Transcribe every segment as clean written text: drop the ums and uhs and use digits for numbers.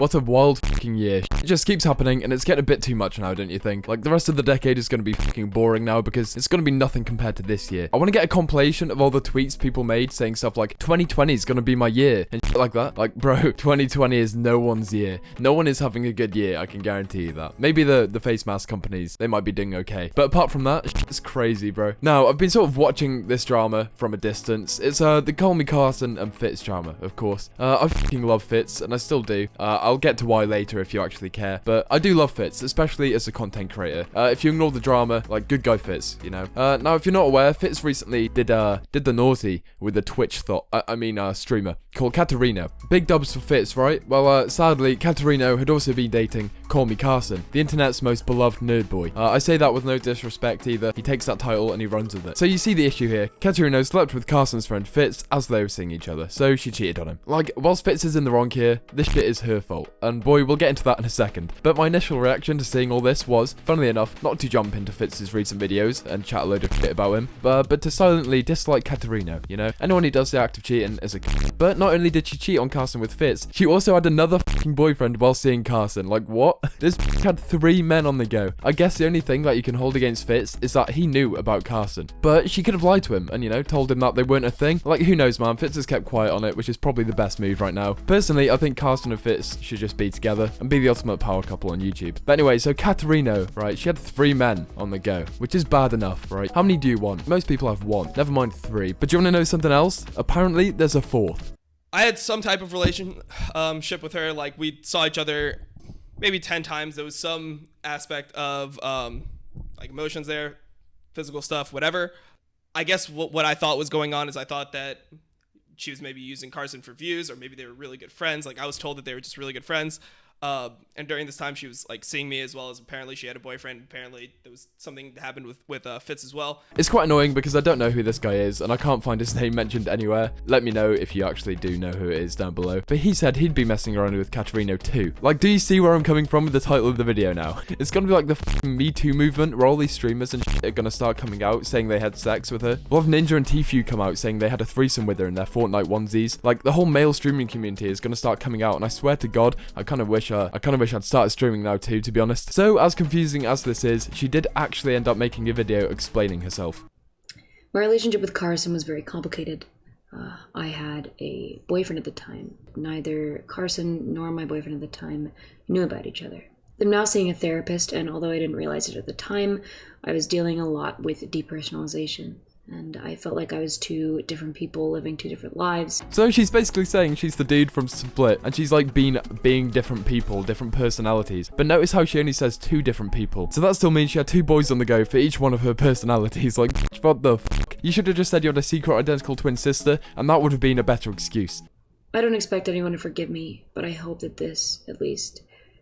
What a wild fucking year. It just keeps happening, and it's getting a bit too much now, don't you think? Like, the rest of the decade is gonna be fucking boring now, because it's gonna be nothing compared to this year. I wanna get a compilation of all the tweets people made saying stuff like, 2020 is gonna be my year, and shit like that. Like, bro, 2020 is no one's year. No one is having a good year, I can guarantee you that. Maybe the face mask companies, they might be doing okay. But apart from that, it's crazy, bro. Now, I've been sort of watching this drama from a distance. It's the CallMeCarson and Fitz drama, of course. I fucking love Fitz, and I still do. I'll get to why later if you actually care. But I do love Fitz, especially as a content creator. If you ignore the drama, like, good guy Fitz, you know. Now, if you're not aware, Fitz recently did the naughty with a Twitch streamer called Katerino. Big dubs for Fitz, right? Well, sadly, Katerino had also been dating CallMeCarson, the internet's most beloved nerd boy. I say that with no disrespect either. He takes that title and he runs with it. So you see the issue here. Katerino slept with Carson's friend Fitz as they were seeing each other, so she cheated on him. Like, whilst Fitz is in the wrong here, this shit is her fault. And boy, we'll get into that in a second. But my initial reaction to seeing all this was, funnily enough, not to jump into Fitz's recent videos and chat a load of shit about him, but to silently dislike Katerino, you know? Anyone who does the act of cheating is a But not only did she cheat on Carson with Fitz, she also had another fucking boyfriend while seeing Carson. Like, what? This had 3 men on the go. I guess the only thing that you can hold against Fitz is that he knew about Carson. But she could have lied to him and, you know, told him that they weren't a thing. Like, who knows, man? Fitz has kept quiet on it, which is probably the best move right now. Personally, I think Carson and Fitz should just be together and be the ultimate power couple on YouTube. But anyway, so Katerino, right? She had 3 men on the go, which is bad enough, right? How many do you want? Most people have 1. Never mind 3. But do you want to know something else? Apparently, there's a 4th. I had some type of relationship with her. Like, we saw each other maybe 10 times. There was some aspect of like emotions there, physical stuff, whatever. I guess what I thought was going on is I thought that she was maybe using Carson for views, or maybe they were really good friends. Like, I was told that they were just really good friends. And during this time, she was like seeing me, as well as apparently she had a boyfriend. Apparently there was something that happened with Fitz as well. It's quite annoying because I don't know who this guy is and I can't find his name mentioned anywhere. Let me know if you actually do know who it is down below. But he said he'd be messing around with Katerino too. Like, do you see where I'm coming from with the title of the video now? It's gonna be like the f***ing Me Too movement where all these streamers and shit are gonna start coming out saying they had sex with her. We'll have Ninja and Tfue come out saying they had a threesome with her in their Fortnite onesies. Like, the whole male streaming community is gonna start coming out, and I swear to God, I kind of wish I'd started streaming now too, to be honest. So, as confusing as this is, she did actually end up making a video explaining herself. My relationship with Carson was very complicated. I had a boyfriend at the time. Neither Carson nor my boyfriend at the time knew about each other. I'm now seeing a therapist, and although I didn't realize it at the time, I was dealing a lot with depersonalization. And I felt like I was 2 different people living 2 different lives. So she's basically saying she's the dude from Split, and she's like being different people, different personalities. But notice how she only says 2 different people. So that still means she had 2 boys on the go for each one of her personalities. Like, what the fuck? You should have just said you had a secret identical twin sister, and that would have been a better excuse. I don't expect anyone to forgive me, but I hope that this, at least,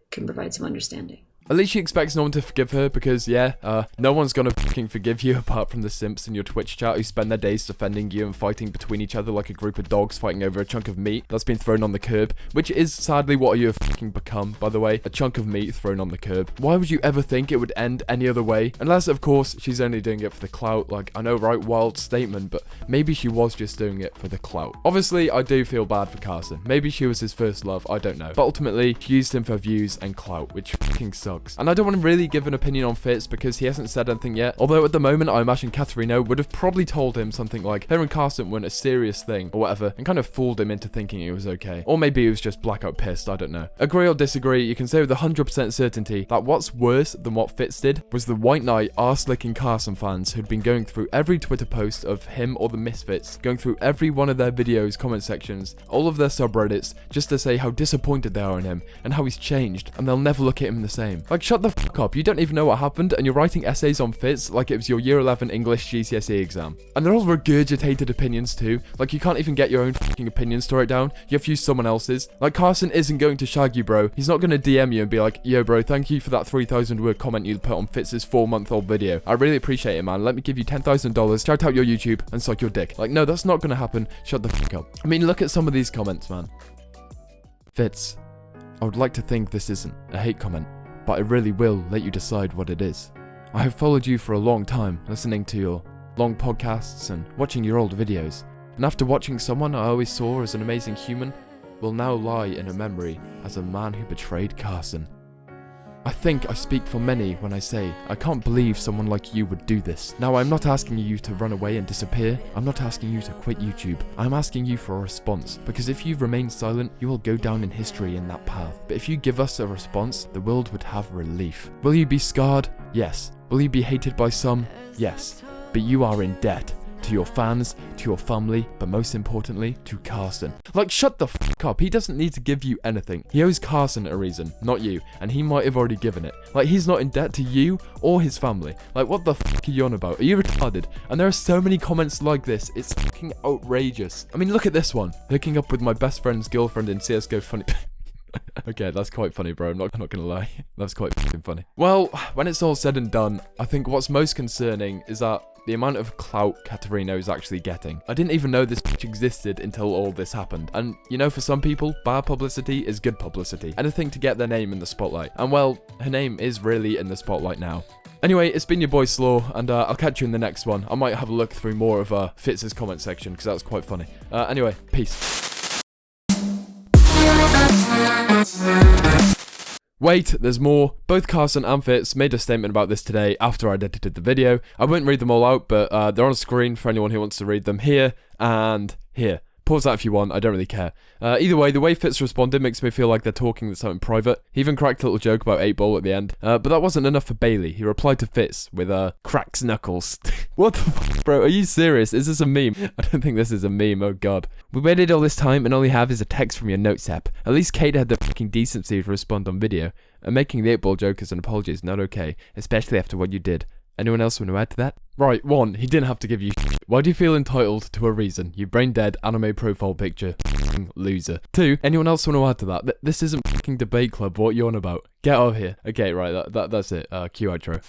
can provide some understanding. At least she expects no one to forgive her because, yeah, no one's gonna fucking forgive you apart from the simps in your Twitch chat who spend their days defending you and fighting between each other like a group of dogs fighting over a chunk of meat that's been thrown on the curb, which is sadly what you have fucking become, by the way, a chunk of meat thrown on the curb. Why would you ever think it would end any other way? Unless, of course, she's only doing it for the clout. Like, I know, right, wild statement, but maybe she was just doing it for the clout. Obviously, I do feel bad for Carson. Maybe she was his first love, I don't know. But ultimately, she used him for views and clout, which fucking sucks. And I don't want to really give an opinion on Fitz because he hasn't said anything yet. Although at the moment, I imagine Katerino would have probably told him something like her and Carson weren't a serious thing or whatever, and kind of fooled him into thinking it was okay. Or maybe he was just blackout pissed, I don't know. Agree or disagree, you can say with 100% certainty that what's worse than what Fitz did was the white knight arse-licking Carson fans who'd been going through every Twitter post of him or the Misfits, going through every one of their videos, comment sections, all of their subreddits, just to say how disappointed they are in him and how he's changed, and they'll never look at him the same. Like, shut the fuck up, you don't even know what happened and you're writing essays on Fitz like it was your year 11 English GCSE exam. And they're all regurgitated opinions too. Like, you can't even get your own fucking opinions to write down, you have to use someone else's. Like, Carson isn't going to shag you, bro. He's not going to DM you and be like, yo bro, thank you for that 3,000 word comment you put on Fitz's 4-month-old video. I really appreciate it, man. Let me give you $10,000, shout out your YouTube and suck your dick. Like, no, that's not going to happen. Shut the fuck up. I mean, look at some of these comments, man. Fitz, I would like to think this isn't a hate comment, but I really will let you decide what it is. I have followed you for a long time, listening to your long podcasts and watching your old videos. And after watching someone I always saw as an amazing human, will now lie in her memory as a man who betrayed Carson. I think I speak for many when I say I can't believe someone like you would do this. Now, I'm not asking you to run away and disappear. I'm not asking you to quit YouTube. I'm asking you for a response, because if you remain silent, you will go down in history in that path. But if you give us a response, the world would have relief. Will you be scarred? Yes. Will you be hated by some? Yes. But you are in debt. To your fans, to your family, but most importantly, to Carson. Like, shut the fuck up. He doesn't need to give you anything. He owes Carson a reason, not you, and he might have already given it. Like, he's not in debt to you or his family. Like, what the fuck are you on about? Are you retarded? And there are so many comments like this. It's fucking outrageous. I mean, look at this one. Hooking up with my best friend's girlfriend in CSGO funny... Okay, that's quite funny, bro. I'm not gonna lie. That's quite fucking funny. Well, when it's all said and done, I think what's most concerning is that the amount of clout Katerino is actually getting. I didn't even know this bitch existed until all this happened. And, you know, for some people, bad publicity is good publicity. Anything to get their name in the spotlight. And, well, her name is really in the spotlight now. Anyway, it's been your boy Slaw, and I'll catch you in the next one. I might have a look through more of Fitz's comment section, because that was quite funny. Anyway, peace. Wait, there's more. Both Carson and Fitz made a statement about this today after I edited the video. I won't read them all out, but they're on screen for anyone who wants to read them here and here. Pause that if you want, I don't really care. Either way, the way Fitz responded makes me feel like they're talking something private. He even cracked a little joke about 8-ball at the end. But that wasn't enough for Bailey. He replied to Fitz with cracks knuckles. What the fuck, bro? Are you serious? Is this a meme? I don't think this is a meme, oh god. We waited all this time and all you have is a text from your notes app. At least Kate had the fucking decency to respond on video. And making the 8-ball joke as an apology is not okay, especially after what you did. Anyone else want to add to that? Right, 1, he didn't have to give you shit. Why do you feel entitled to a reason? You brain dead anime profile picture. Loser. 2, anyone else want to add to that? This isn't fucking debate club, what you on about? Get out of here. Okay, right, that's it. Cue outro.